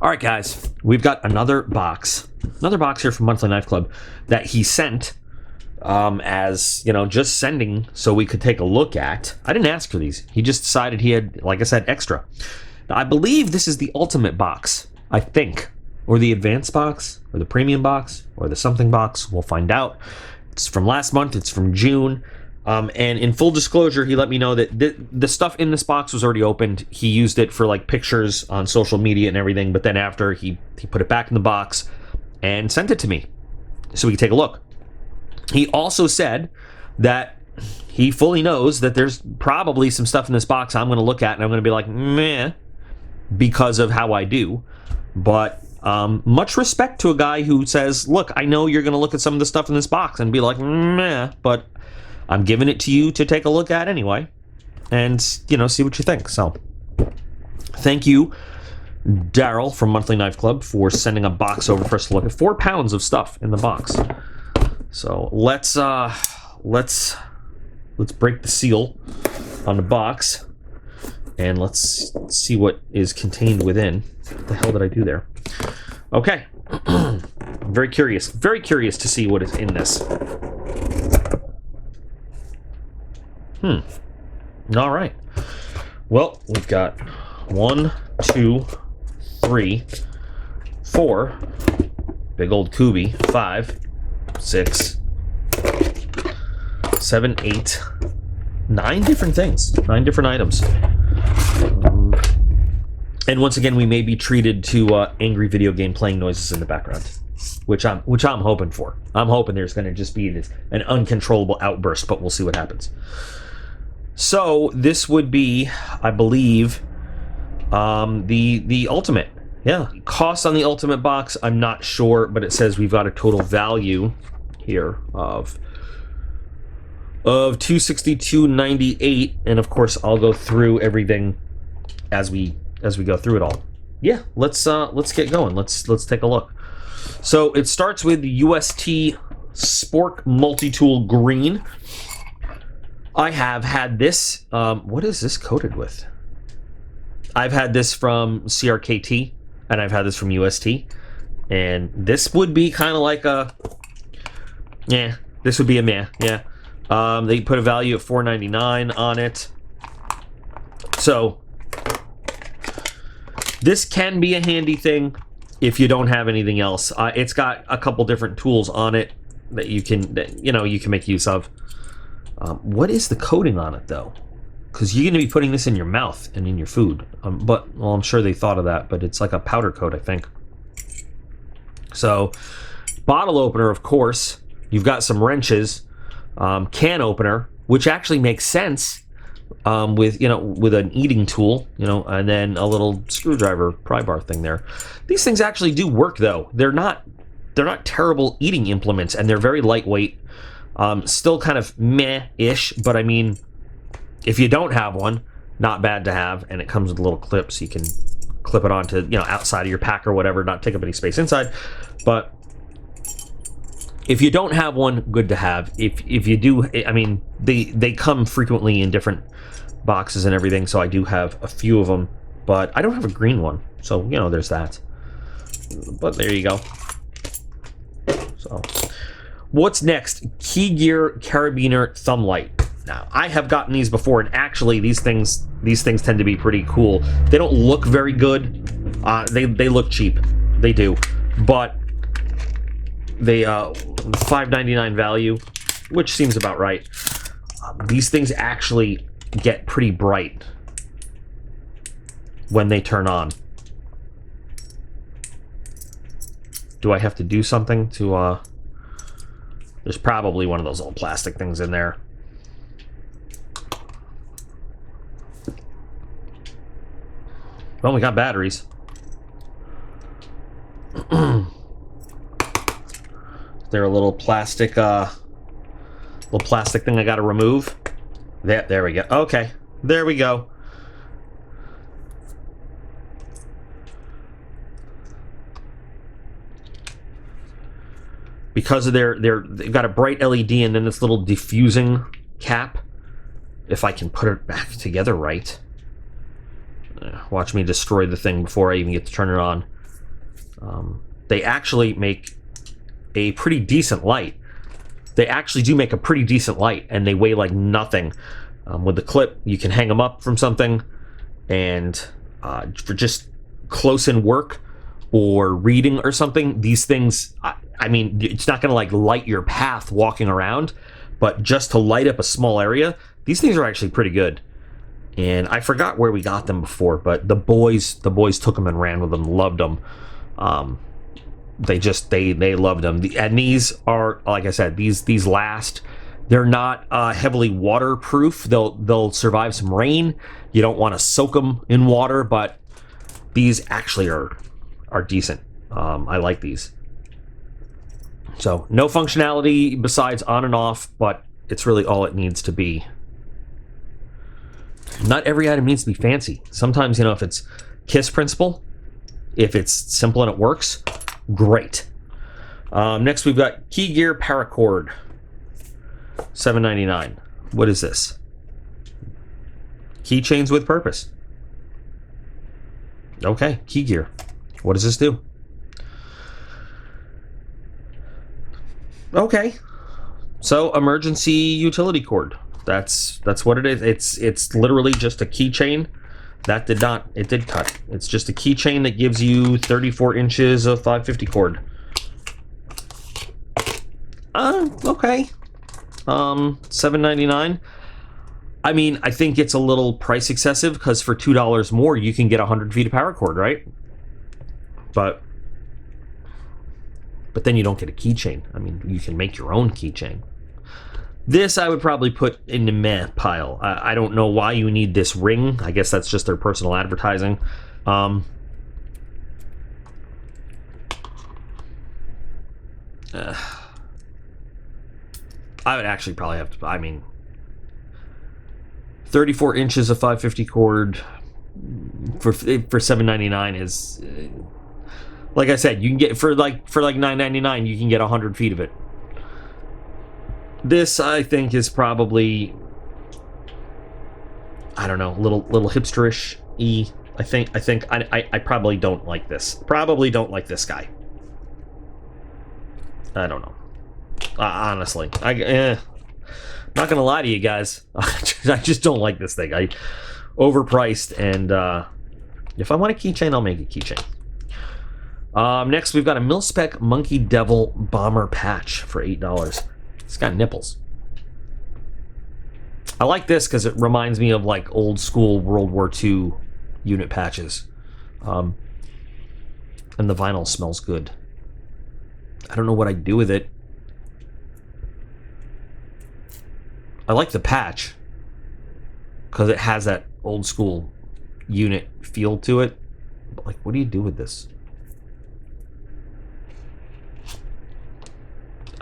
All right, guys, we've got another box here from Monthly Knife Club that he sent as, you know, just sending so we could take a look at. I didn't ask for these. He just decided he had, like I said, extra. Now, I believe this is the ultimate box, I think, or the advanced box, or the premium box, or the something box. We'll find out. It's from last month. It's from June. And in full disclosure, he let me know that the stuff in this box was already opened. He used it for like pictures on social media and everything, but then after he put it back in the box and sent it to me so we could take a look. He also said that he fully knows that there's probably some stuff in this box I'm going to look at and I'm going to be like, meh, because of how I do. But much respect to a guy who says, look, I know you're going to look at some of the stuff in this box and be like, meh, but I'm giving it to you to take a look at anyway and, you know, see what you think. So thank you, Daryl from Monthly Knife Club, for sending a box over for us to look at. 4 pounds of stuff in the box. So let's break the seal on the box and let's see what is contained within. What the hell did I do there? Okay. Very curious to see what is in this. All right. Well, we've got 1, 2, 3, 4. Big old Kuby. 5, 6, 7, 8, 9 different things. 9 different items. And once again, we may be treated to angry video game playing noises in the background, which I'm hoping for. I'm hoping there's going to just be an uncontrollable outburst, but we'll see what happens. So this would be, I believe, the ultimate. Yeah, cost on the ultimate box, I'm not sure, but it says we've got a total value here of $262.98, and of course I'll go through everything as we go through it all. Yeah, let's get going. Let's take a look. So it starts with the UST Spork multi-tool green. I have had this. What is this coated with? I've had this from CRKT, and I've had this from UST. And this would be kind of like a... Yeah, this would be a meh, yeah. They put a value of $4.99 on it. So, this can be a handy thing if you don't have anything else. It's got a couple different tools on it that you can make use of. What is the coating on it, though? Because you're going to be putting this in your mouth and in your food. But, well, I'm sure they thought of that, but it's like a powder coat, I think. So, bottle opener, of course. You've got some wrenches. Can opener, which actually makes sense with an eating tool, and then a little screwdriver pry bar thing there. These things actually do work, though. They're not terrible eating implements, and they're very lightweight. Still kind of meh-ish, but I mean, if you don't have one, not bad to have, and it comes with a little clip, so you can clip it onto, outside of your pack or whatever, not take up any space inside. But if you don't have one, good to have. If you do, I mean, they come frequently in different boxes and everything, so I do have a few of them, but I don't have a green one, so, there's that. But there you go. So, what's next? Key Gear Carabiner Thumb Light. Now, I have gotten these before, and actually, these things tend to be pretty cool. They don't look very good. They look cheap. They do. But they $5.99 value, which seems about right. These things actually get pretty bright when they turn on. Do I have to do something to there's probably one of those old plastic things in there. Well, we got batteries. They're a little plastic thing I gotta remove. There we go. Okay, there we go. Because of they've got a bright LED and then this little diffusing cap. If I can put it back together right. Watch me destroy the thing before I even get to turn it on. They actually make a pretty decent light. They actually do make a pretty decent light, and they weigh like nothing. With the clip, you can hang them up from something, and for just close-in work or reading or something, these things, I mean, it's not going to like light your path walking around, but just to light up a small area, these things are actually pretty good. And I forgot where we got them before, but the boys took them and ran with them, loved them. They loved them. And these are, like I said, these last. They're not heavily waterproof. They'll survive some rain. You don't want to soak them in water, but these actually are decent. I like these. So no functionality besides on and off, but it's really all it needs to be. Not every item needs to be fancy. Sometimes, you know, if it's KISS principle, if it's simple and it works, great. Next, we've got Key Gear Paracord, $7.99. What is this? Keychains with purpose. Okay, Key Gear. What does this do? Okay, so emergency utility cord. That's what it is. It's literally just a keychain. That did cut. It's just a keychain that gives you 34 inches of 550 cord. Okay. $7.99. I mean, I think it's a little price excessive because for $2 more you can get 100 feet of paracord, right? But then you don't get a keychain. I mean, you can make your own keychain. This I would probably put in the meh pile. I don't know why you need this ring. I guess that's just their personal advertising. I would actually probably have to, I mean, 34 inches of 550 cord for $7.99 is, like I said, you can get for like $9.99 you can get 100 feet of it. This, I think, is probably, I don't know, little hipsterish. I probably don't like this. Probably don't like this guy. I don't know. Honestly, not gonna lie to you guys. I just don't like this thing. Overpriced, and if I want a keychain, I'll make a keychain. Next, we've got a Mil-Spec Monkey Devil Bomber patch for $8. It's got nipples. I like this because it reminds me of like old school World War II unit patches. And the vinyl smells good. I don't know what I'd do with it. I like the patch because it has that old school unit feel to it. But like, what do you do with this?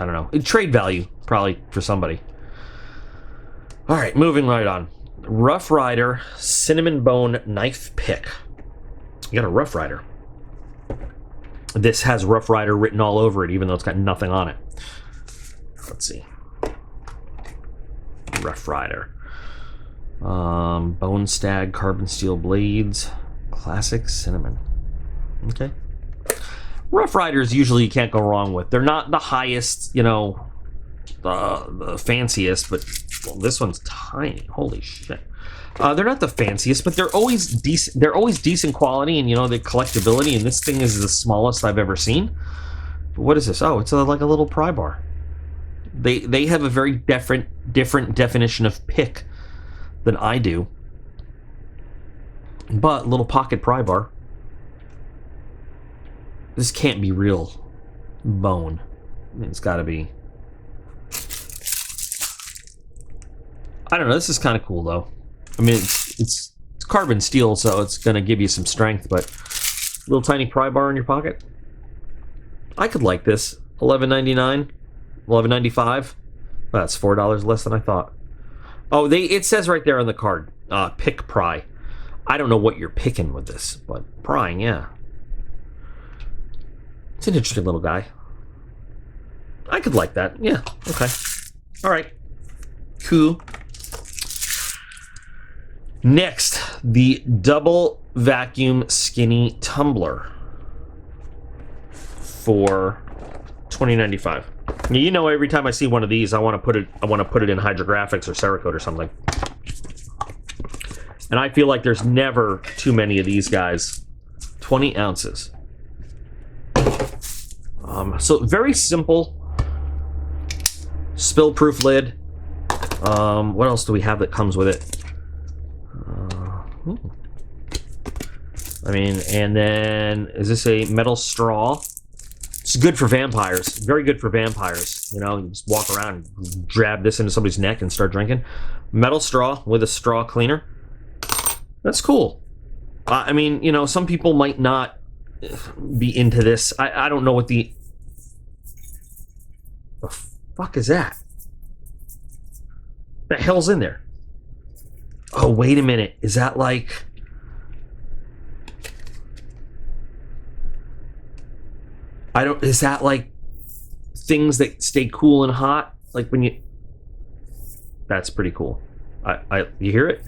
I don't know. Trade value, probably, for somebody. All right, moving right on. Rough Rider Cinnamon Bone Knife Pick. You got a Rough Rider. This has Rough Rider written all over it, even though it's got nothing on it. Let's see. Rough Rider. Bone Stag Carbon Steel Blades. Classic Cinnamon. Okay. Rough Riders usually you can't go wrong with. They're not the highest, you know, the fanciest, but well, this one's tiny. Holy shit. They're not the fanciest, but they're always decent. They're always decent quality, and you know the collectability. And this thing is the smallest I've ever seen. But what is this? Oh, it's like a little pry bar. They have a very different definition of pick than I do. But little pocket pry bar. This can't be real bone. I mean, it's got to be. I don't know. This is kind of cool though. I mean, it's carbon steel, so it's gonna give you some strength. But little tiny pry bar in your pocket. I could like this. $11.99, $11.95. That's $4 less than I thought. Oh, it says right there on the card, pick pry. I don't know what you're picking with this, but prying, yeah. It's an interesting little guy. I could like that. Yeah, okay. All right. Cool. Next, the double vacuum skinny tumbler. for $20.95. You know, every time I see one of these, I want to put it in hydrographics or Cerakote or something. And I feel like there's never too many of these guys. 20 ounces. So very simple, spill-proof lid. What else do we have that comes with it? I mean, and then is this a metal straw? It's good for vampires. Very good for vampires. You know, you just walk around and jab this into somebody's neck and start drinking. Metal straw with a straw cleaner. That's cool. I mean, you know, some people might not be into this. I don't know what the fuck is that? The hell's in there? Oh, wait a minute. Is that like... is that like things that stay cool and hot? Like when you... That's pretty cool. You hear it?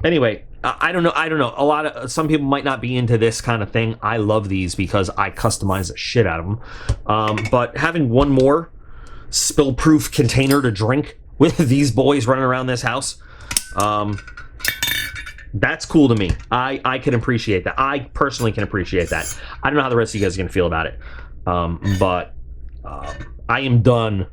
Anyway, I don't know. Some people might not be into this kind of thing. I love these because I customize the shit out of them. But having one more spill-proof container to drink with these boys running around this house, that's cool to me. I can appreciate that. I personally can appreciate that. I don't know how the rest of you guys are going to feel about it. But I am done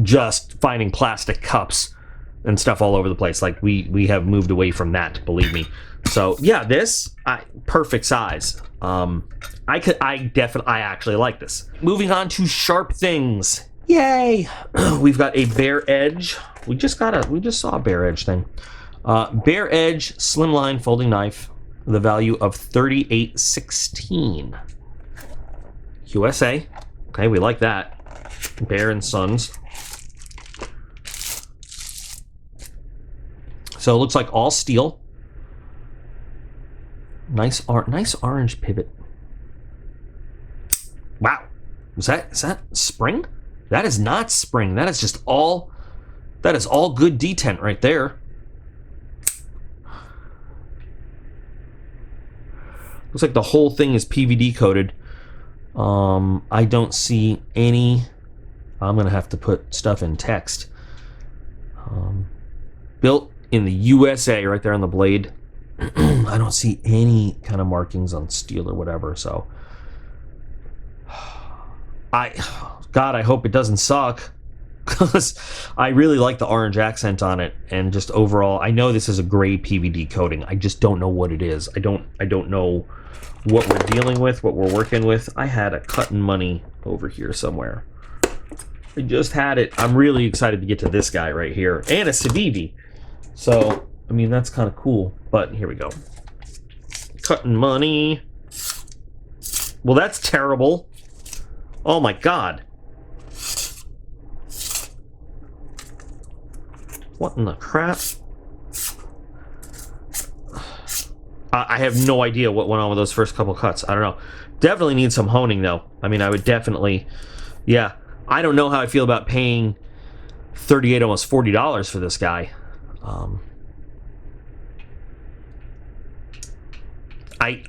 just finding plastic cups and stuff all over the place. Like, we have moved away from that, believe me. So, yeah, this, perfect size. I actually like this. Moving on to sharp things. Yay! We've got a bare edge. We just saw a bare edge thing. Bare edge slimline folding knife with a value of $38.16. USA. Okay, we like that. Bear and Sons. So it looks like all steel. Nice orange pivot. Wow. Is that spring? That is not spring. That is just all... That is all good detent right there. Looks like the whole thing is PVD coated. I don't see any... I'm going to have to put stuff in text. Built in the USA right there on the blade. I don't see any kind of markings on steel or whatever, so... God, I hope it doesn't suck. Because I really like the orange accent on it, and just overall, I know this is a gray PVD coating. I just don't know what it is. I don't know what we're dealing with, what we're working with. I had a cut and money over here somewhere. I just had it. I'm really excited to get to this guy right here, and a Civivi. So, I mean, that's kind of cool. But here we go. Cut and money. Well, that's terrible. Oh my God. What in the crap? I have no idea what went on with those first couple cuts. I don't know. Definitely need some honing, though. I mean, I would definitely... Yeah. I don't know how I feel about paying $38, almost $40 for this guy. I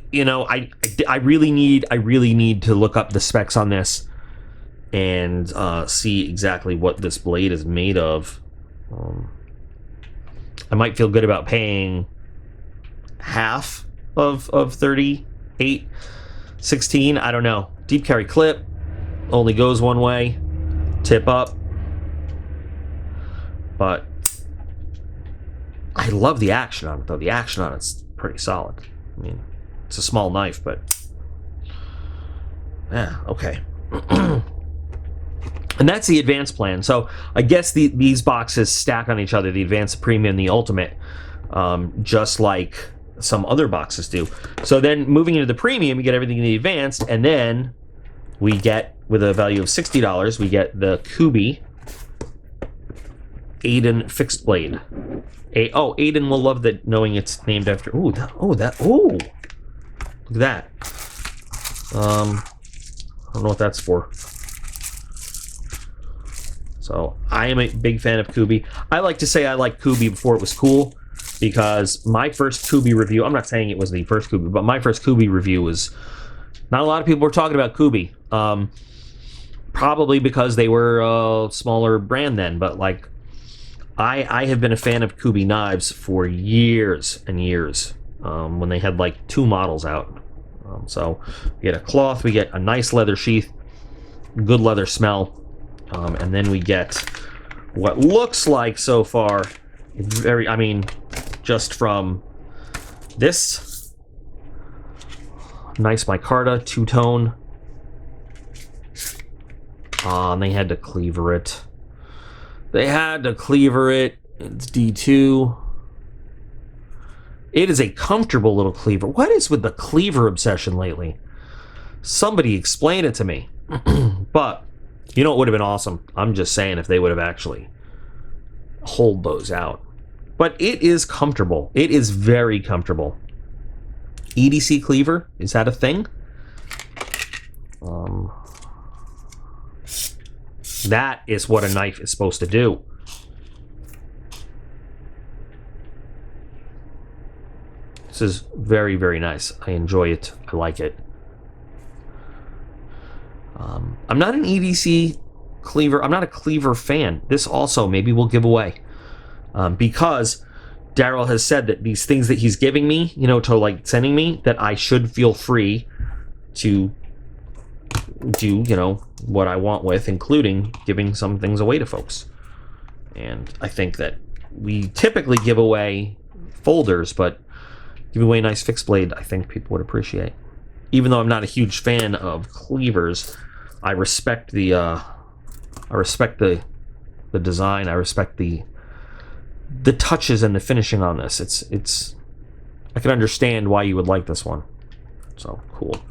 really need to look up the specs on this and see exactly what this blade is made of. I might feel good about paying half of 38.16. I don't know. Deep carry clip only goes one way. Tip up. But I love the action on it, though. The action on it's pretty solid. I mean, it's a small knife, but yeah, okay. And that's the advanced plan. So I guess these boxes stack on each other, the advanced, the premium, the ultimate, just like some other boxes do. So then moving into the premium, you get everything in the advanced, and then we get, with a value of $60, we get the Kuby Aiden fixed blade. Aiden will love that, knowing it's named after... Look at that. I don't know what that's for. So, I am a big fan of Kuby. I like to say I liked Kuby before it was cool, because my first Kuby review, I'm not saying it was the first Kuby, but my first Kuby review was Not a lot of people were talking about Kuby. Probably because they were a smaller brand then, but like I have been a fan of Kuby knives for years and years, when they had like 2 models out. So we get a cloth, we get a nice leather sheath, good leather smell, and then we get what looks like so far very, I mean, just from this nice micarta, 2-tone. And they had to cleaver it. They had to cleaver it. It's D2. It is a comfortable little cleaver. What is with the cleaver obsession lately? Somebody explain it to me. But, you know, it would have been awesome. I'm just saying if they would have actually holed those out. But it is comfortable. It is very comfortable. EDC cleaver, is that a thing? That is what a knife is supposed to do. This is very, very nice. I enjoy it. I like it. I'm not an EDC cleaver. I'm not a cleaver fan. This also maybe we'll give away. Because Daryl has said that these things that he's giving me, you know, to like sending me, that I should feel free to do, you know, what I want with, including giving some things away to folks. And I think that we typically give away folders, but give away a nice fixed blade, I think people would appreciate. Even though I'm not a huge fan of cleavers, I respect the design. I respect the touches and the finishing on this. It's I can understand why you would like this one. So cool.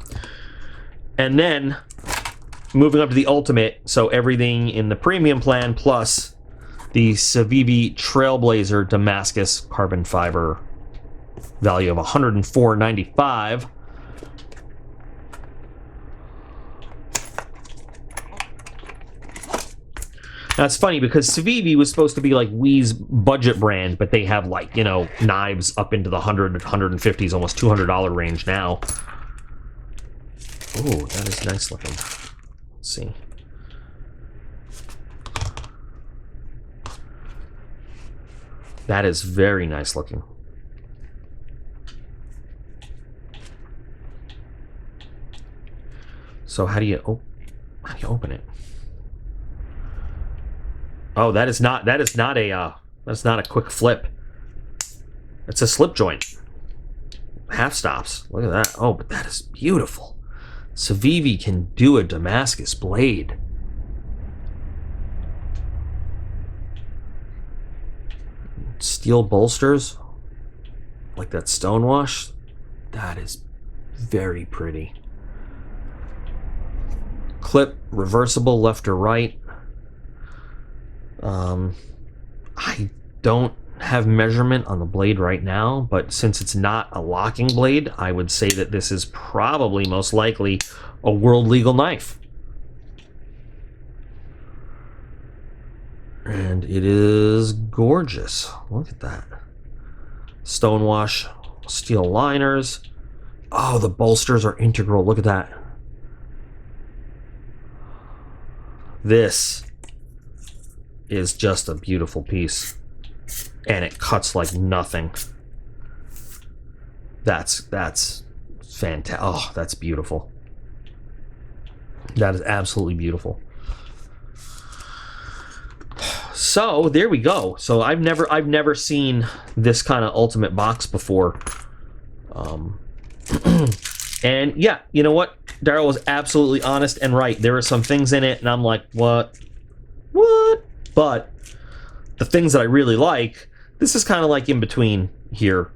And then moving up to the ultimate, so everything in the premium plan plus the Civivi Trailblazer Damascus carbon fiber, value of $104.95. Now it's funny because Civivi was supposed to be like Wii's budget brand, but they have like, you know, knives up into the 100, 150s, almost $200 range now. Oh, that is nice looking. Let's see. That is very nice looking. So how do you open it? Oh, that is not a quick flip. It's a slip joint. Half stops. Look at that. Oh, but that is beautiful. Civivi can do a Damascus blade. Steel bolsters, like that stonewash. That is very pretty. Clip, reversible, left or right. I don't have measurement on the blade right now, but since it's not a locking blade, I would say that this is probably most likely a world legal knife. And it is gorgeous. Look at that. Stonewash, steel liners. Oh, the bolsters are integral. Look at that. This is just a beautiful piece. And it cuts like nothing. That's fantastic. Oh, that's beautiful. That is absolutely beautiful. So there we go. So I've never seen this kind of ultimate box before. And yeah, you know what? Daryl was absolutely honest and right. There are some things in it, and I'm like, what? But the things that I really like, this is kind of like in between here.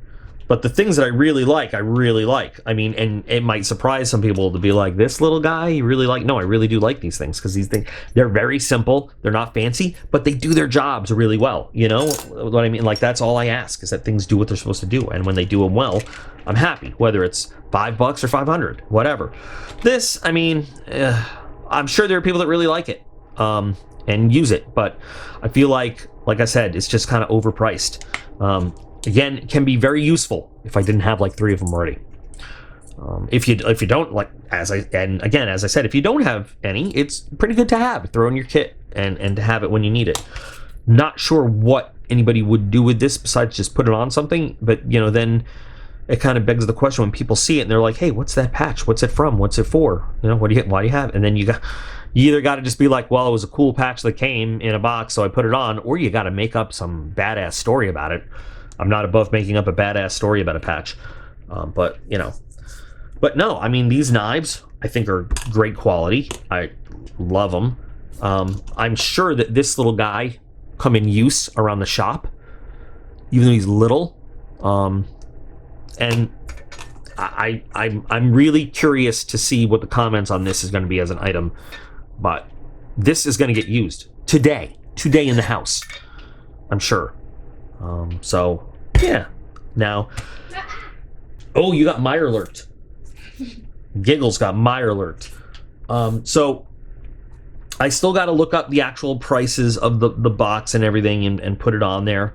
But the things that I really like, I really like. I mean, and it might surprise some people to be like, this little guy, you really like? No, I really do like these things, because these things, they're very simple. They're not fancy, but they do their jobs really well. You know what I mean? Like, that's all I ask, is that things do what they're supposed to do. And when they do them well, I'm happy, whether it's $5 or $500, whatever. This, I mean, I'm sure there are people that really like it and use it, but I feel like I said, it's just kind of overpriced. Again, it can be very useful if I didn't have like 3 of them already. If you don't, like, as I said, if you don't have any, it's pretty good to have. Throw in your kit and to have it when you need it. Not sure what anybody would do with this besides just put it on something, but then it kind of begs the question when people see it and they're like, hey, what's that patch? What's it from? What's it for? Why do you have it? And then you either got to just be like, well, it was a cool patch that came in a box, so I put it on, or you got to make up some badass story about it. I'm not above making up a badass story about a patch, but no, I mean, these knives I think are great quality. I love them. I'm sure that this little guy come in use around the shop, even though he's little. And I'm really curious to see what the comments on this is going to be as an item, but this is going to get used today in the house, I'm sure. So yeah. Now, oh, you got Meyer alert. Giggles got Meyer alert. So I still got to look up the actual prices of the box and everything and put it on there.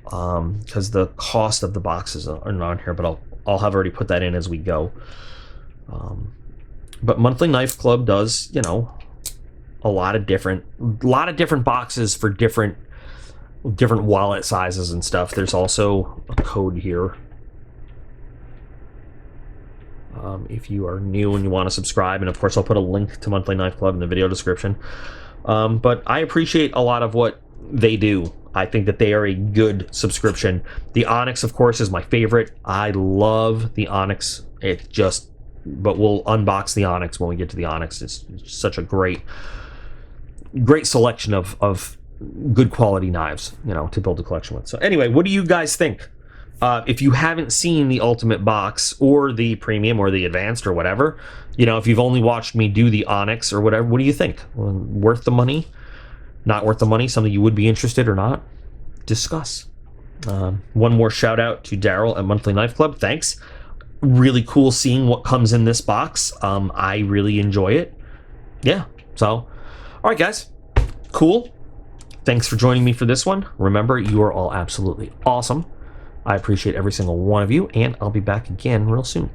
Because the cost of the boxes are not on here, but I'll have already put that in as we go. But Monthly Knife Club does, a lot of different boxes for different wallet sizes and stuff. There's also a code here. If you are new and you want to subscribe, and of course I'll put a link to Monthly Knife Club in the video description. But I appreciate a lot of what they do. I think that they are a good subscription. The Onyx, of course, is my favorite. I love the Onyx. But we'll unbox the Onyx when we get to the Onyx. It's such a great selection of good quality knives, to build a collection with. So anyway, what do you guys think? If you haven't seen the Ultimate box or the Premium or the Advanced or whatever, if you've only watched me do the Onyx or whatever, what do you think? Worth the money? Not worth the money? Something you would be interested or not? Discuss. One more shout out to Daryl at Monthly Knife Club. Thanks. Really cool seeing what comes in this box. I really enjoy it. Yeah. So, all right, guys. Cool. Thanks for joining me for this one. Remember, you are all absolutely awesome. I appreciate every single one of you, and I'll be back again real soon.